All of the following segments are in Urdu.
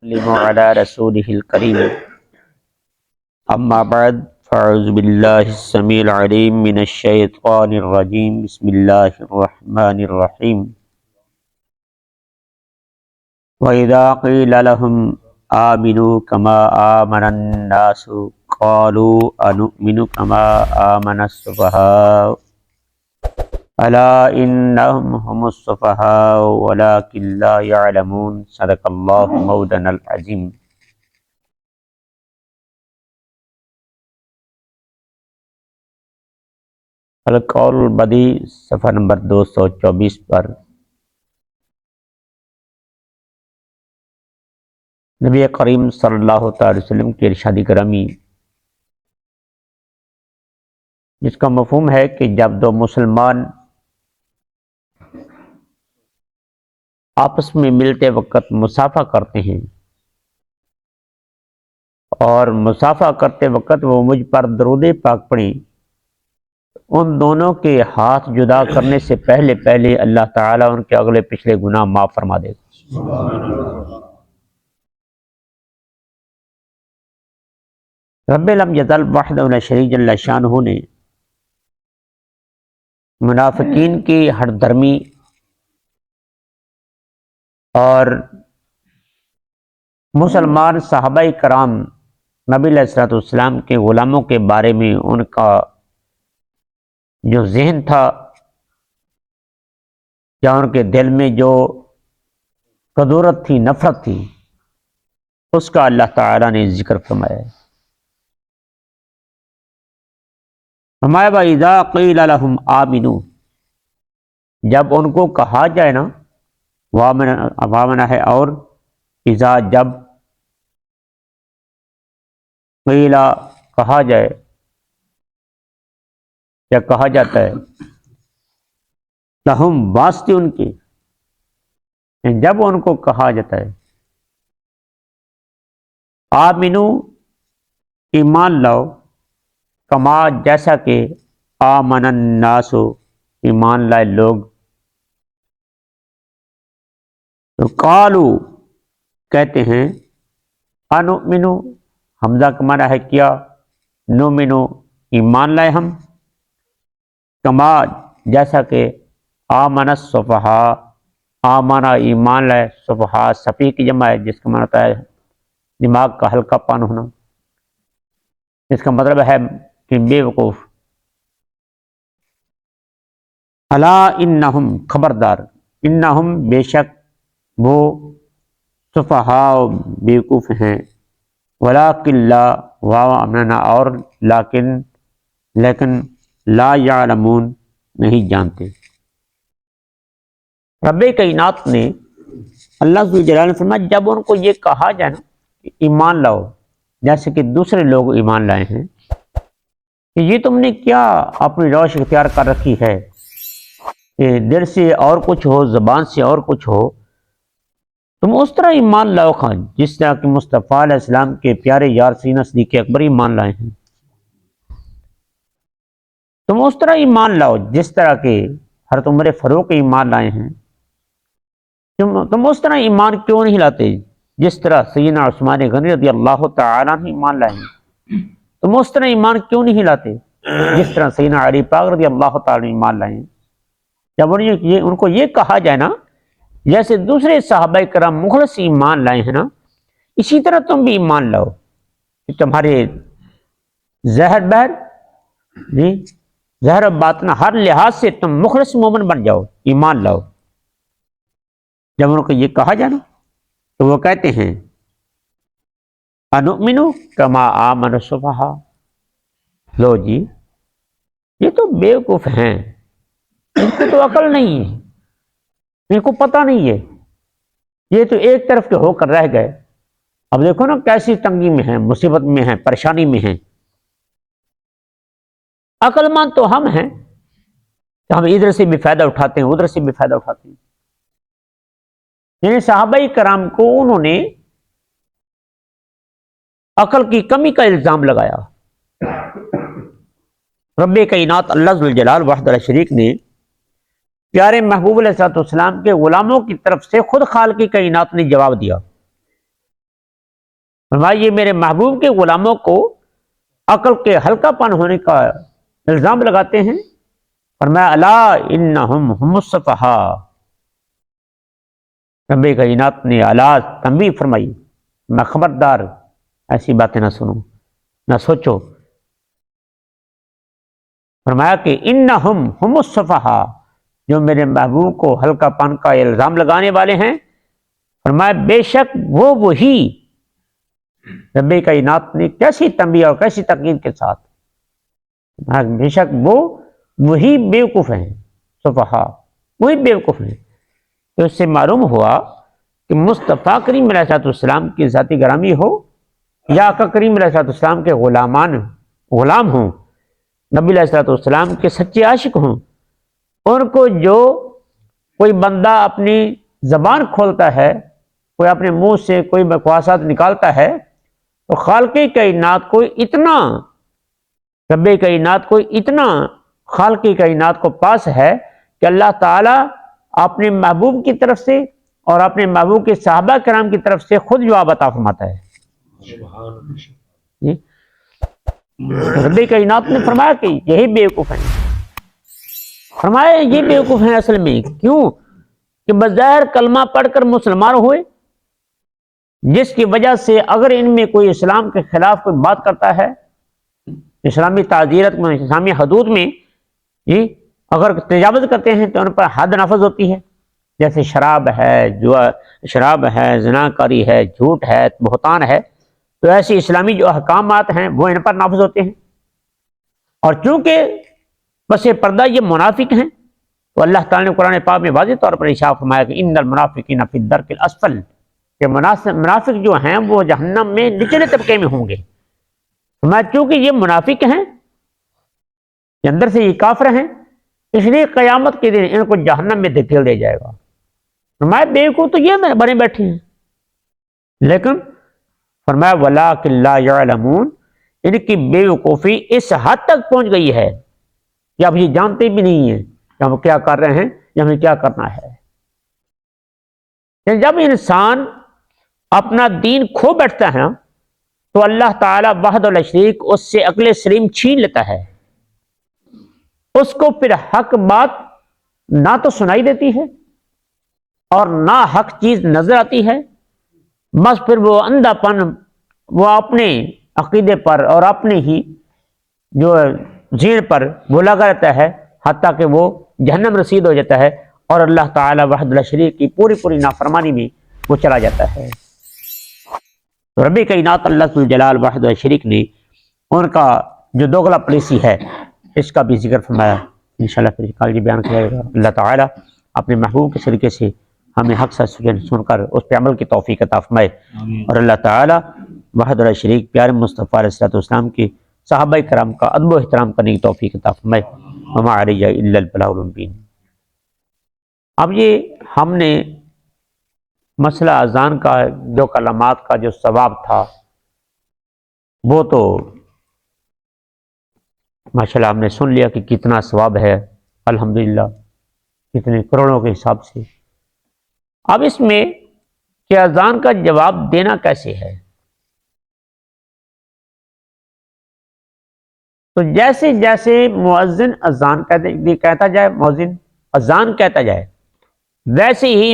وسلم على رسوله الكريم أما بعد فأعوذ بالله السميع العليم من الشيطان الرجيم بسم الله الرحمن الرحيم وإذا قيل لهم آمنوا كما آمن الناس قالوا أنؤمن كما آمن السفهاء ألا إنهم هم السفهاء ولكن لا يعلمون صدق الله مولانا العظيم۔ القول البدیع صفحہ نمبر 224 پر نبی کریم صلی اللہ تعالی وسلم کی ارشاد گرامی، جس کا مفہوم ہے کہ جب دو مسلمان آپس میں ملتے وقت مصافحہ کرتے ہیں اور مصافحہ کرتے وقت وہ مجھ پر درود پاک پڑھیں، ان دونوں کے ہاتھ جدا کرنے سے پہلے پہلے اللہ تعالیٰ ان کے اگلے پچھلے گناہ معاف فرما دے گا۔ رب لم یزل وحدہ لا شریک جل شانہ نے منافقین کی ہر دھرمی اور مسلمان صحابہ کرام نبی علیہ الصلوۃ والسلام کے غلاموں کے بارے میں ان کا جو ذہن تھا یا ان کے دل میں جو قدورت تھی، نفرت تھی، اس کا اللہ تعالیٰ نے ذکر فرمایا ہے۔ فرمایا وَإِذَا قِيلَ لَهُمْ آمِنُوا، جب ان کو کہا جائے نا، وامنا ہے اور اذا جب قیل کہا جائے یا کہا جاتا ہے، لہم واسطے ان کے، جب ان کو کہا جاتا ہے آمنو ایمان لاؤ، کما جیسا کہ آمن الناس ایمان لائے لوگ، تو قالو کہتے ہیں انؤمنو، حمزہ کا معنی ہے کیا، نؤمنو ایمان لائے ہم، کما جیسا کہ آمن السفہاء، آمنا ایمان لائے، سفہاء سفیہ کی جمع ہے جس کا معنی ہوتا ہے دماغ کا ہلکا پن ہونا، اس کا مطلب ہے کہ بے وقوف۔ الا انہم، خبردار، انہم بے شک وہ سفہاء بے وقوف ہیں، ولکن لا، واو امنا اور لیکن لا یعلمون نہیں جانتے۔ رب کائنات نے اللہ ذو جلالہ نے فرمایا جب ان کو یہ کہا جائے نا کہ ایمان لاؤ، جیسے کہ دوسرے لوگ ایمان لائے ہیں، کہ یہ تم نے کیا اپنی روش اختیار کر رکھی ہے کہ دل سے اور کچھ ہو، زبان سے اور کچھ ہو، تم اس طرح ایمان لاؤ خان جس طرح کہ مصطفیٰ علیہ السلام کے پیارے یار سینہ صدیق اکبر ایمان لائے ہیں، تم اس طرح ایمان لاؤ جس طرح کہ حضرت عمر فاروق ایمان لائے ہیں، تم اس طرح ایمان کیوں نہیں لاتے جس طرح سیدنا عثمان غنی رضی اللہ تعالیٰ عنہ ایمان لائے ہیں، تم اس طرح ایمان کیوں نہیں لاتے جس طرح سیدنا علی پاک رضی اللہ تعالیٰ ایمان لائے ہیں۔ جب ان کو یہ کہا جائے نا جیسے دوسرے صحابہ کرام مخلص ایمان لائے ہیں نا، اسی طرح تم بھی ایمان لاؤ کہ تمہارے ظاہر بہر جی ظاہر و باطن ہر لحاظ سے تم مخلص مومن بن جاؤ، ایمان لاؤ۔ جب ان کو یہ کہا جائے نا تو وہ کہتے ہیں انؤمن کما آمن السفہاء، لو جی یہ تو بیوقوف ہیں، ان کو تو عقل نہیں ہے، ان کو پتہ نہیں ہے، یہ تو ایک طرف کے ہو کر رہ گئے۔ اب دیکھو نا کیسی تنگی میں ہیں، مصیبت میں ہیں، پریشانی میں ہیں۔ عقل مند تو ہم ہیں کہ ہم ادھر سے بھی فائدہ اٹھاتے ہیں، ادھر سے بھی فائدہ اٹھاتے ہیں۔ یعنی صحابہ کرام کو انہوں نے عقل کی کمی کا الزام لگایا۔ رب کائنات اللہ ذو الجلال وحدہ لا شریک نے پیارے محبوب علیہ السلام کے غلاموں کی طرف سے خود خالق کائنات نے جواب دیا فرمایا یہ میرے محبوب کے غلاموں کو عقل کے ہلکا پن ہونے کا الزام لگاتے ہیں۔ فرمایا الا انہم ہم السفہاء، رب کائنات نے اعلیٰ تنبیہ فرمائی، میں خبردار ایسی باتیں نہ سنو نہ سوچو۔ فرمایا کہ انہم ہم السفہاء، جو میرے محبوب کو ہلکا پن کا الزام لگانے والے ہیں، فرمایا بے شک وہ وہی، رب کائنات نے کیسی تنبیہ اور کیسی تقریر کے ساتھ، بے شک وہ وہی بیوقوف ہیں، سفہاء وہی بیوقوف ہیں۔ تو اس سے معلوم ہوا کہ مصطفیٰ کریم علیہ السلام کی ذاتی گرامی ہو یا آقا کریم علیہ السلام کے غلام ہوں، نبی علیہ السلام کے سچے عاشق ہوں، ان کو جو کوئی بندہ اپنی زبان کھولتا ہے، کوئی اپنے منہ سے کوئی بکواسات نکالتا ہے، تو خالق کائنات کو اتنا، رب کائنات کو اتنا خالق کائنات کو پاس ہے کہ اللہ تعالیٰ اپنے محبوب کی طرف سے اور اپنے محبوب کے صحابہ کرام کی طرف سے خود جواب عطا فرماتا ہے۔ رب کائنات نے فرمایا کہ یہی بیوقوف ہیں، فرمایا یہ بیوقوف ہیں اصل میں کیوں کہ بظاہر کلمہ پڑھ کر مسلمان ہوئے، جس کی وجہ سے اگر ان میں کوئی اسلام کے خلاف کوئی بات کرتا ہے، اسلامی تعزیرت میں، اسلامی حدود میں اگر تجاوز کرتے ہیں تو ان پر حد نافذ ہوتی ہے، جیسے شراب ہے، زناکاری ہے، جھوٹ ہے، بہتان ہے، تو ایسے اسلامی جو احکامات ہیں وہ ان پر نافذ ہوتے ہیں۔ اور چونکہ بس پردہ یہ منافق ہیں، تو اللہ تعالیٰ نے قرآن پاک میں واضح طور پر ارشاد فرمایا کہ ان المنافقین فی الدرک الاسفل، کہ منافق جو ہیں وہ جہنم میں نچلے طبقے میں ہوں گے۔ چونکہ یہ منافق ہیں، یہ اندر سے یہ کافر ہیں، اس لیے قیامت کے دن ان کو جہنم میں دھکیل دیا جائے گا۔ فرمایا بیوقوف تو یہ بنے بیٹھے ہیں، لیکن فرمایا ولکن لا یعلمون، ان کی بیوقوفی اس حد تک پہنچ گئی ہے کہ اب یہ جانتے بھی نہیں ہیں کہ ہم کیا کر رہے ہیں یا ہمیں کیا کرنا ہے۔ جب انسان اپنا دین کھو بیٹھتا ہے تو اللہ تعالیٰ وحدہ لا شریک اس سے عقل سلیم چھین لیتا ہے، اس کو پھر حق بات نہ تو سنائی دیتی ہے اور نہ حق چیز نظر آتی ہے، بس پھر وہ اندھا پن وہ اپنے عقیدے پر اور اپنے ہی جو ذہن پر وہ لگا رہتا ہے، حتیٰ کہ وہ جہنم رسید ہو جاتا ہے اور اللہ تعالیٰ وحدہ لا شریک کی پوری نافرمانی میں وہ چلا جاتا ہے۔ تو رب کائنات اللہ ذو الجلال وحدہ لا شریک نے ان کا جو دوغلا پالیسی ہے اس کا بھی ذکر فرمایا، انشاءاللہ پھر کل یہ بیان کیا جائے گا۔ اللہ تعالیٰ اپنے محبوب کے طریقے سے ہمیں حق سن کر اس پہ عمل کی توفیق عطا فرمائے، اور اللہ تعالیٰ وحدہ لا شریک پیارے مصطفیٰ علیہ السلام کے صحابہ کرام کا ادب و احترام کرنے کی توفیق عطا فرمائے۔ وما علیہ الا البلاغ المبین۔ اب یہ ہم نے مسئلہ اذان کا جو کلمات کا جو ثواب تھا وہ تو ماشاءاللہ ہم نے سن لیا کہ کتنا ثواب ہے، الحمدللہ کتنے کروڑوں کے حساب سے۔ اب اس میں کہ اذان کا جواب دینا کیسے ہے، تو جیسے جیسے مؤذن اذان کہتا جائے، مؤذن اذان کہتا جائے، ویسے ہی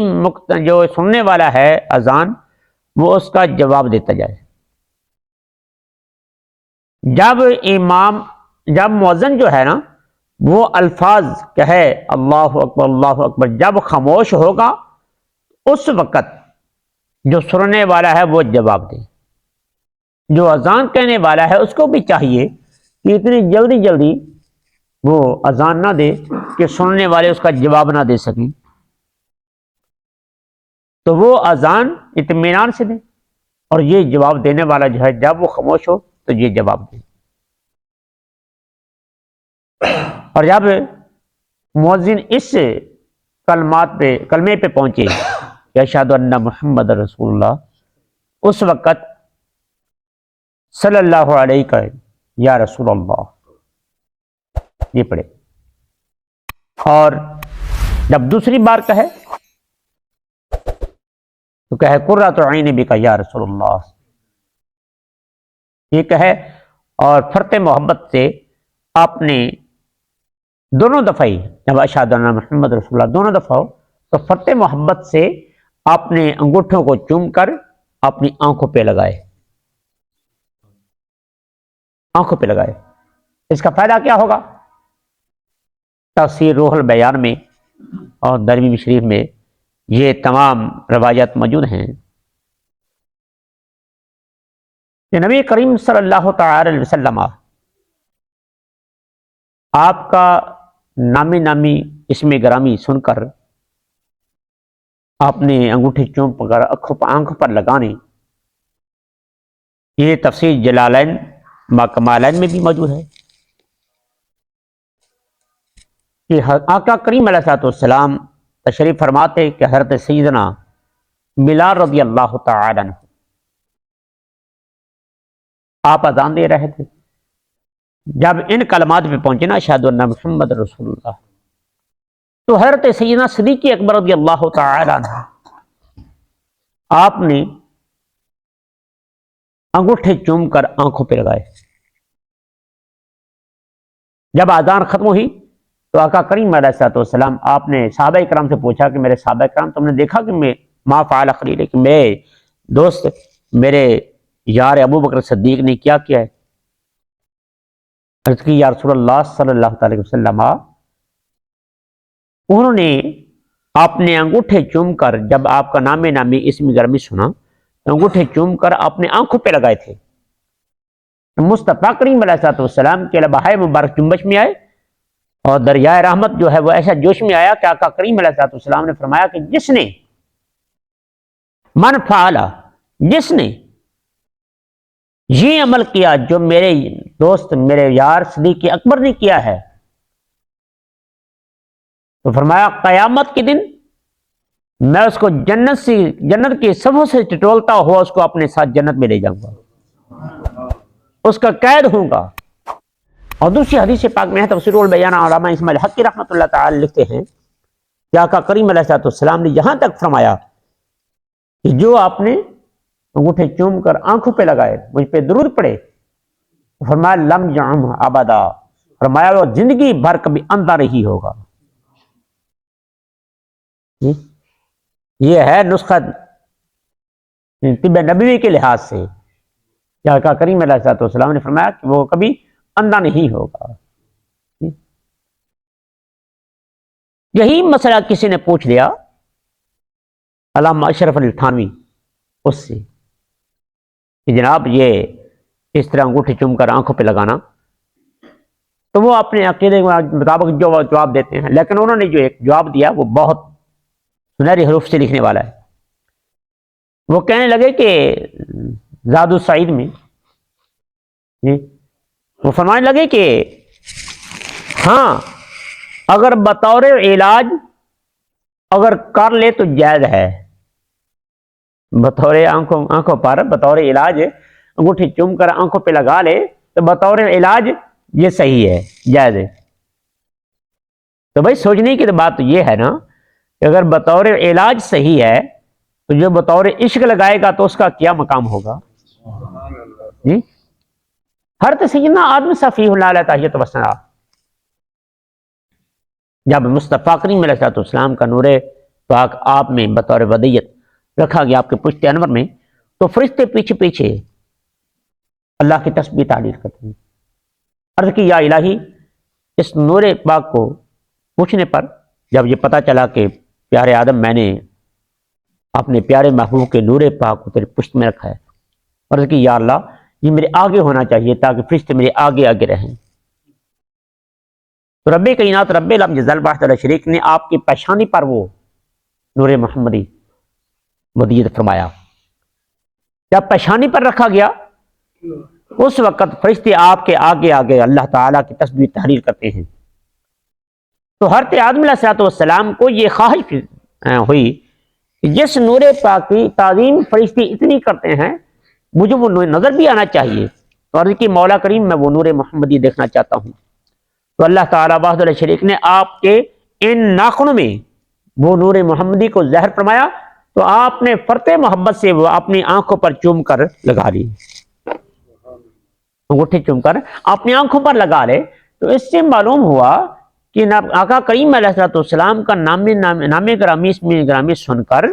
جو سننے والا ہے اذان وہ اس کا جواب دیتا جائے۔ جب مؤذن جو ہے نا وہ الفاظ کہے اللہ اکبر اللہ اکبر، جب خاموش ہوگا اس وقت جو سننے والا ہے وہ جواب دے۔ جو اذان کہنے والا ہے اس کو بھی چاہیے کہ اتنی جلدی وہ اذان نہ دے کہ سننے والے اس کا جواب نہ دے سکیں، تو وہ اذان اطمینان سے دے، اور یہ جواب دینے والا جو ہے جب وہ خاموش ہو تو یہ جواب دے۔ اور جب مؤذن اس کلمے پہ پہنچے کہ اشہد ان محمد رسول اللہ، اس وقت صلی اللہ علیہ کا یا رسول اللہ یہ پڑھے، اور جب دوسری بار کہے تو کہے قرۃ عین بک یا رسول اللہ، یہ کہے اور فرت محبت سے آپ نے دونوں دفعہ ہی جب اشہد ان محمد رسول اللہ دونوں دفعہ ہو تو فرت محبت سے آپ نے انگوٹھوں کو چوم کر اپنی آنکھوں پہ لگائے، آنکھوں پہ لگائے۔ اس کا فائدہ کیا ہوگا؟ تفسیر روح البیان میں اور درمی شریف میں یہ تمام روایات موجود ہیں کہ نبی کریم صلی اللہ تعالی علیہ وسلم آپ کا نامی نامی اسم گرامی سن کر آپ نے انگوٹھی چوم کر آنکھوں پر لگانے، یہ تفسیر جلالین ما کمالین میں بھی موجود ہے کہ آقا کریم علیہ السلام تشریف فرماتے کہ حضرت سیدنا بلال رضی اللہ تعالی عنہ آپ اذان دے رہے تھے، جب ان کلمات پہ پہنچے نا اشہد ان محمد رسول اللہ، تو حضرت سیدنا صدیق اکبر رضی اللہ تعالی عنہ آپ نے انگوٹھے چوم کر آنکھوں پہ لگائے۔ جب اذان ختم ہوئی تو آقا کریم علیہ السلام آپ نے صحابہ کرام سے پوچھا کہ میرے صحابہ کرام تم نے دیکھا کہ میں ما فعل خلیل کہ میرے دوست میرے یار ابو بکر صدیق نے کیا ہے؟ عرض کی یا رسول اللہ صلی اللہ علیہ وسلم انہوں نے آپ نے انگوٹھے چوم کر جب آپ کا نام نامی اسم گرامی سنا انگوٹھے چوم کر اپنے آنکھوں پہ لگائے تھے۔ مصطفیٰ کریم علیہ السلام کے لبہائے مبارک جنبش میں آئے اور دریائے رحمت جو ہے وہ ایسا جوش میں آیا کہ آقا کریم علیہ السلام نے فرمایا کہ جس نے من فعل جس نے یہ عمل کیا جو میرے دوست میرے یار صدیق اکبر نے کیا ہے، تو فرمایا قیامت کے دن میں اس کو جنت کی صفوں سے ٹٹولتا ہوا اس کو اپنے ساتھ جنت میں لے جاؤں گا، اس کا قید ہوں گا۔ اور دوسری حدیث پاک میں ہے تفسیر البیان علامہ اسماعیل حقی رحمۃ اللہ تعالی لکھتے ہیں کہ آقا کریم علیہ السلام نے یہاں تک فرمایا کہ جو آپ نے انگوٹھے چوم کر آنکھوں پہ لگائے مجھ پہ درود پڑے، فرمایا لم یعم ابدا، فرمایا وہ زندگی بھر کبھی اندھا نہیں ہوگا۔ یہ ہے نسخہ طب نبوی کے لحاظ سے کہ آقا کریم علیہ السلام نے فرمایا کہ وہ کبھی اندھا نہیں ہوگا۔ یہی مسئلہ کسی نے پوچھ لیا علامہ اشرف علی تھانوی اس سے کہ جناب یہ اس طرح انگوٹھی چوم کر آنکھوں پہ لگانا، تو وہ اپنے عقیدے کے مطابق جو جواب دیتے ہیں، لیکن انہوں نے جو ایک جواب دیا وہ بہت سنہری حروف سے لکھنے والا ہے۔ وہ کہنے لگے کہ زاد السعید میں وہ فرمانے لگے کہ ہاں اگر بطور علاج اگر کر لے تو جائز ہے، بطور آنکھوں پر بطور علاج انگوٹھی چوم کر آنکھوں پہ لگا لے تو بطور علاج یہ صحیح ہے، جائز ہے۔ تو بھائی سوچنے کی تو بات تو یہ ہے نا کہ اگر بطور علاج صحیح ہے تو جو بطور عشق لگائے گا تو اس کا کیا مقام ہوگا؟ جی حضرت سیدنا آدم صفی اللہ علیہ تحیت وسنا جب مصطفیٰ کریم علیہ السلام کا نور پاک آپ میں بطور ودیت رکھا گیا آپ کے پشت انور میں، تو فرشتے پیچھے پیچھے اللہ کی تسبیح تعلیم کرتے ہیں۔ عرض کی یا الہی اس نور پاک کو پوچھنے پر جب یہ پتا چلا کہ پیارے آدم میں نے اپنے پیارے محبوب کے نور پاک کو تیرے پشت میں رکھا ہے، عرض کی یا اللہ یہ میرے آگے ہونا چاہیے تاکہ فرشتے میرے آگے آگے رہیں۔ تو رب کائنات رب العالمین جل وحدہ لا شریک نے آپ کی پیشانی پر وہ نور محمدی مدیت فرمایا۔ جب پیشانی پر رکھا گیا اس وقت فرشتے آپ کے آگے آگے اللہ تعالیٰ کی تسبیح تحلیل کرتے ہیں۔ تو حضرت آدم علیہ السلام کو یہ خواہش ہوئی کہ جس نور پاک کی تعظیم فرشتے اتنی کرتے ہیں مجھے وہ نظر بھی آنا چاہیے، اور کہ مولا کریم میں وہ نور محمدی دیکھنا چاہتا ہوں۔ تو اللہ تعالیٰ وحدہ لا شریک نے آپ کے ان ناخنوں میں وہ نور محمدی کو ظاہر فرمایا، تو آپ نے فرت محبت سے وہ اپنی آنکھوں پر چوم کر لگا لی۔ انگوٹھی چوم کر اپنی آنکھوں پر لگا لے، تو اس سے معلوم ہوا کہ آقا کریم علیہ السلام کا نام گرامی، اسم گرامی سن کر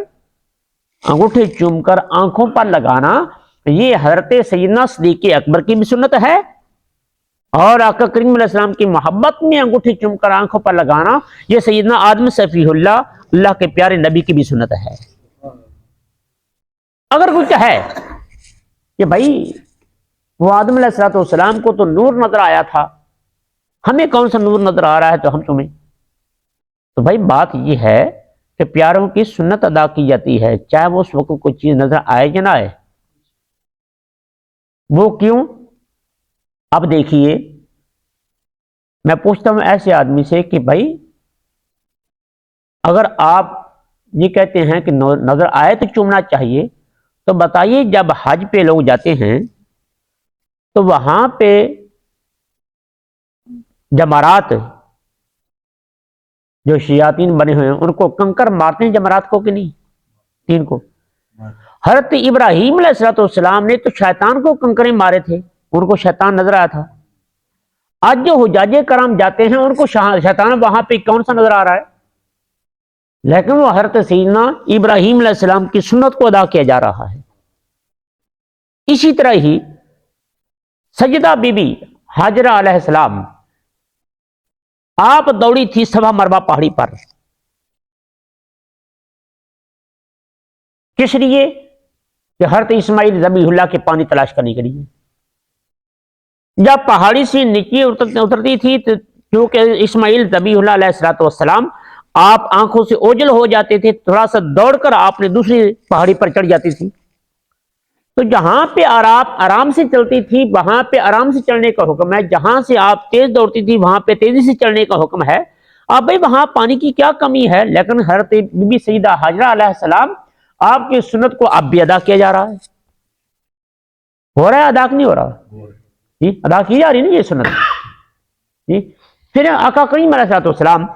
انگوٹھی چوم کر آنکھوں پر لگانا یہ حضرت سیدنا صدیق اکبر کی بھی سنت ہے، اور آقا کریم علیہ السلام کی محبت میں انگوٹھی چوم کر آنکھوں پر لگانا یہ سیدنا آدم صفی اللہ کے پیارے نبی کی بھی سنت ہے۔ اگر کچھ ہے کہ بھائی وہ آدم علیہ السلام کو تو نور نظر آیا تھا، ہمیں کون سا نور نظر آ رہا ہے تو ہم تمہیں، تو بھائی بات یہ ہے کہ پیاروں کی سنت ادا کی جاتی ہے، چاہے وہ اس وقت کوئی چیز نظر آئے یا نہ آئے۔ وہ کیوں؟ اب دیکھیے، میں پوچھتا ہوں ایسے آدمی سے کہ بھائی اگر آپ یہ کہتے ہیں کہ نظر آئے تو چومنا چاہیے، تو بتائیے جب حج پہ لوگ جاتے ہیں تو وہاں پہ جمرات جو شیاطین بنے ہوئے ہیں ان کو کنکر مارتے ہیں جمرات کو کہ نہیں؟ تین کو۔ حضرت ابراہیم علیہ السلام نے تو شیطان کو کنکریں مارے تھے، ان کو شیطان نظر آیا تھا۔ آج جو حجاج کرام جاتے ہیں ان کو شیطان وہاں پہ کون سا نظر آ رہا ہے؟ لیکن وہ حضرت سیدنا ابراہیم علیہ السلام کی سنت کو ادا کیا جا رہا ہے۔ اسی طرح ہی سجدہ بی بی ہاجرہ علیہ السلام، آپ دوڑی تھی صفا مروہ پہاڑی پر، کس لیے؟ کہ حضرت اسماعیل ذبیح اللہ کے پانی تلاش کرنے کے لیے۔ جب پہاڑی سے نیچے اترتی تھی تو کیونکہ اسماعیل ذبیح اللہ علیہ السلام آپ آنکھوں سے اوجھل ہو جاتے تھے، تھوڑا سا دوڑ کر آپ نے دوسری پہاڑی پر چڑھ جاتی تھی، تو جہاں پہ آرام سے چلتی تھی وہاں پہ آرام سے چلنے کا حکم ہے، جہاں سے آپ تیز دوڑتی تھی وہاں پہ تیزی سے چلنے کا حکم ہے۔ اب بھائی وہاں پانی کی کیا کمی ہے؟ لیکن حضرت بی بی سیدہ ہاجرہ علیہ السلام آپ کی سنت کو اب بھی ادا کیا جا رہا ہے۔ ہو رہا ہے ادا نہیں ہو رہا؟ جی ادا کی جا رہی نا یہ سنت۔ جی پھر آقا کریم علیہ السلام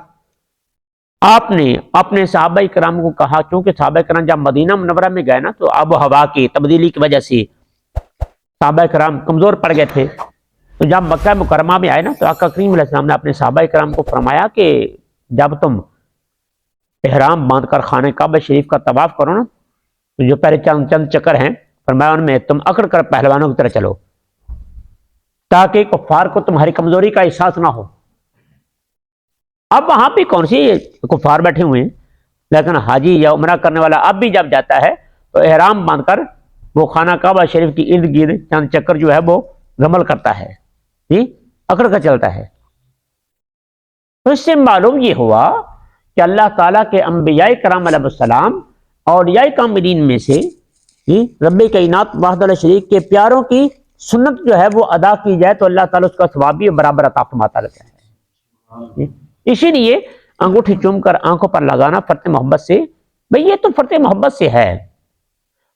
آپ نے اپنے صحابہ کرام کو کہا، کیونکہ صحابہ کرام جب مدینہ منورہ میں گئے نا تو آب و ہوا کی تبدیلی کی وجہ سے صحابہ کرام کمزور پڑ گئے تھے، تو جب مکہ مکرمہ میں آئے نا تو آقا کریم علیہ السلام نے اپنے صحابہ کرام کو فرمایا کہ جب تم احرام باندھ کر خانہ کعبہ شریف کا طواف کرو نا تو جو پہلے چند چکر ہیں فرمایا ان میں تم اکڑ کر پہلوانوں کی طرح چلو، تاکہ کفار کو تمہاری کمزوری کا احساس نہ ہو۔ اب وہاں پہ کون سی کفار بیٹھے ہوئے ہیں، لیکن حاجی یا عمرہ کرنے والا اب بھی جب جاتا ہے تو احرام باندھ کر وہ خانہ کعبہ شریف کی ارد گرد چند چکر جو ہے وہ گمل کرتا ہے، جی اکڑ کر چلتا ہے۔ تو اس سے معلوم یہ ہوا کہ اللہ تعالیٰ کے انبیاء کرام علیہ السلام اولیاء کاملین میں سے رب کائنات وحدہ لا شریک کے پیاروں کی سنت جو ہے وہ ادا کی جائے تو اللہ تعالیٰ اس کا ثواب بھی برابر عطا فرماتا رہتا ہے۔ اسی لیے انگوٹھی چوم کر آنکھوں پر لگانا فرط محبت سے، بھئی یہ تو فرط محبت سے ہے،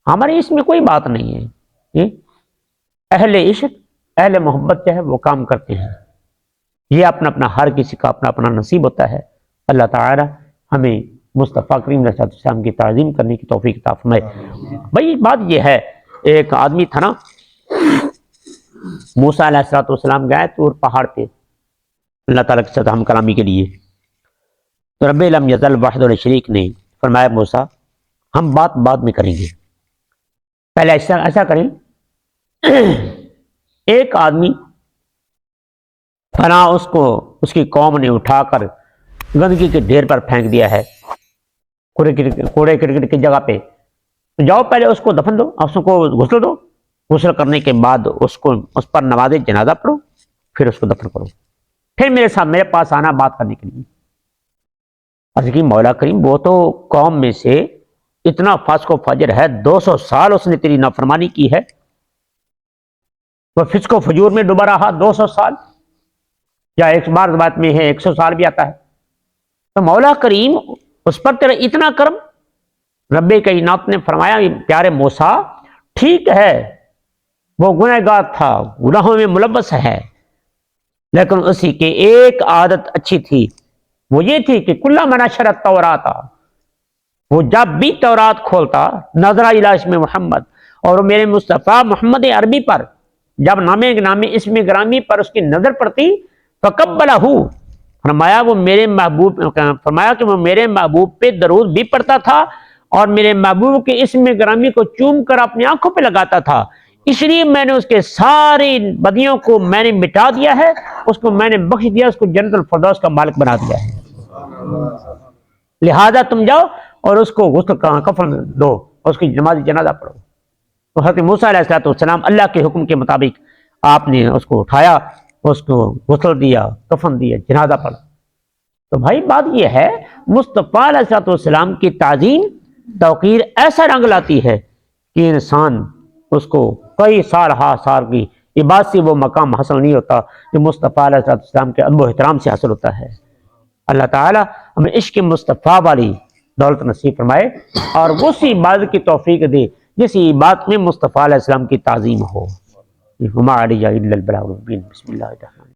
ہمارے اس میں کوئی بات نہیں ہے۔ اہل عشق اہل محبت جو ہے وہ کام کرتے ہیں، یہ اپنا اپنا ہر کسی کا اپنا اپنا نصیب ہوتا ہے۔ اللہ تعالی ہمیں مصطفیٰ کریم علیہ السلام کی تعظیم کرنے کی توفیق عطا فرمائے۔ بھئی بات یہ ہے، ایک آدمی تھا نا، موسیٰ علیہ السلام گئے طور پہاڑ پہ اللہ تعالیٰ کے ساتھ ہم کلامی کے لیے، تو رب لم یزل وحدہ لا شریک نے فرمایا موسیٰ ہم بات بعد میں کریں گے، پہلے ایسا کریں، ایک آدمی فلاں اس کی قوم نے اٹھا کر گندگی کے ڈھیر پر پھینک دیا ہے، کوڑے کرکٹ کی جگہ پہ، تو جاؤ پہلے اس کو دفن دو، اس کو غسل دو، غسل کرنے کے بعد اس پر نماز جنازہ پڑھو، پھر اس کو دفن کرو، پھر میرے پاس آنا بات کرنے کے لیے۔ عرض کی مولا کریم وہ تو قوم میں سے اتنا فاسق و فاجر ہے، 200 سال اس نے تیری نافرمانی کی ہے، وہ فسق و فجور میں ڈوبا رہا 200 سال، یا ایک بار بات میں ہے 100 سال بھی آتا ہے، تو مولا کریم اس پر تیرا اتنا کرم۔ رب کائنات نے فرمایا پیارے موسیٰ ٹھیک ہے وہ گنہگار تھا، گناہوں میں ملوث ہے، لیکن اسی کے ایک عادت اچھی تھی، وہ یہ تھی کہ کلما نشر التوراۃ، وہ جب بھی تورات کھولتا نظر الی اسم محمد، اور میرے مصطفیٰ محمد عربی پر جب نام گرامی اسم گرامی پر اس کی نظر پڑتی فقبلہ، فرمایا کہ وہ میرے محبوب پہ درود بھی پڑتا تھا اور میرے محبوب کے اسم گرامی کو چوم کر اپنی آنکھوں پہ لگاتا تھا، اس لیے میں نے اس کے ساری بدیوں کو میں نے مٹا دیا ہے، اس کو میں نے بخش دیا، اس کو جنت الفردوس کا مالک بنا دیا ہے۔ لہذا تم جاؤ اور اس کو غسل کفن دو، اس کی نماز جنازہ پڑھو۔ تو حضرت موسیٰ علیہ السلام اللہ کے حکم کے مطابق آپ نے اس کو اٹھایا، اس کو غسل دیا، کفن دیا، جنازہ پڑھا۔ تو بھائی بات یہ ہے، مصطفیٰ علیہ السلام کی تعظیم توقیر ایسا رنگ لاتی ہے کہ انسان اس کو کئی سال کی عبادت سے وہ مقام حاصل نہیں ہوتا جو مصطفیٰ علیہ السلام کے ادب و احترام سے حاصل ہوتا ہے۔ اللہ تعالی ہمیں عشق مصطفیٰ والی دولت نصیب فرمائے اور اسی عبادت کی توفیق دے جس عبادت میں مصطفیٰ علیہ السلام کی تعظیم ہو۔ وما علیہ الا البلاغ المبین۔ بسم اللہ الرحمن